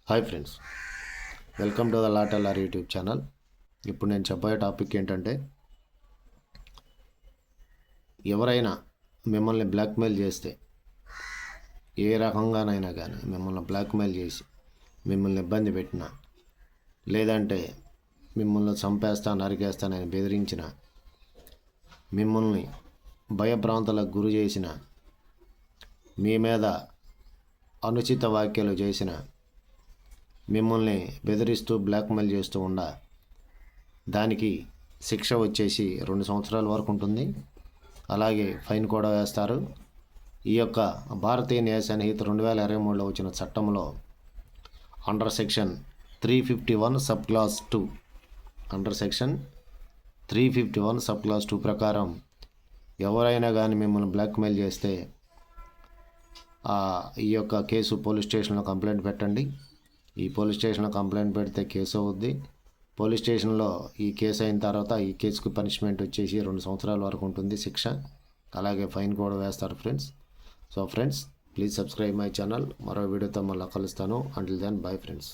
Hi friends, welcome to the లాటెల్ఆర్ YouTube channel. ఇప్పుడు నేను చెప్పబోయే టాపిక్ ఏంటంటే, ఎవరైనా మిమ్మల్ని బ్లాక్మెయిల్ చేస్తే, ఏ రకంగానైనా కానీ మిమ్మల్ని బ్లాక్మెయిల్ చేసి మిమ్మల్ని ఇబ్బంది పెట్టినా, లేదంటే మిమ్మల్ని చంపేస్తా నరికేస్తానని బెదిరించిన, మిమ్మల్ని భయభ్రాంతులకు గురి చేసిన, మీ మీద అనుచిత వ్యాఖ్యలు చేసిన, మిమ్మల్ని బెదిరిస్తూ బ్లాక్మెయిల్ చేస్తూ దానికి శిక్ష వచ్చేసి 2 సంవత్సరాల వరకు ఉంటుంది. అలాగే ఫైన్ కూడా వేస్తారు. ఈ యొక్క భారతీయ న్యాయ సంహిత 2023లో వచ్చిన చట్టంలో under section 351 sub class 2 under section 351 sub class 2 ప్రకారం ఎవరైనా కానీ మిమ్మల్ని బ్లాక్మెయిల్ చేస్తే ఈ యొక్క కేసు పోలీస్ స్టేషన్లో కంప్లైంట్ పెట్టండి. ఈ పోలీస్ స్టేషన్లో కంప్లైంట్ పెడితే కేసు అవుద్ది. పోలీస్ స్టేషన్లో ఈ కేసు అయిన తర్వాత ఈ కేసుకు పనిష్మెంట్ వచ్చేసి 2 సంవత్సరాల వరకు ఉంటుంది శిక్ష. అలాగే ఫైన్ కూడా వేస్తారు friends. So friends, please subscribe my channel. మరో వీడియోతో మళ్ళీ కలుస్తాను. Until then, bye friends.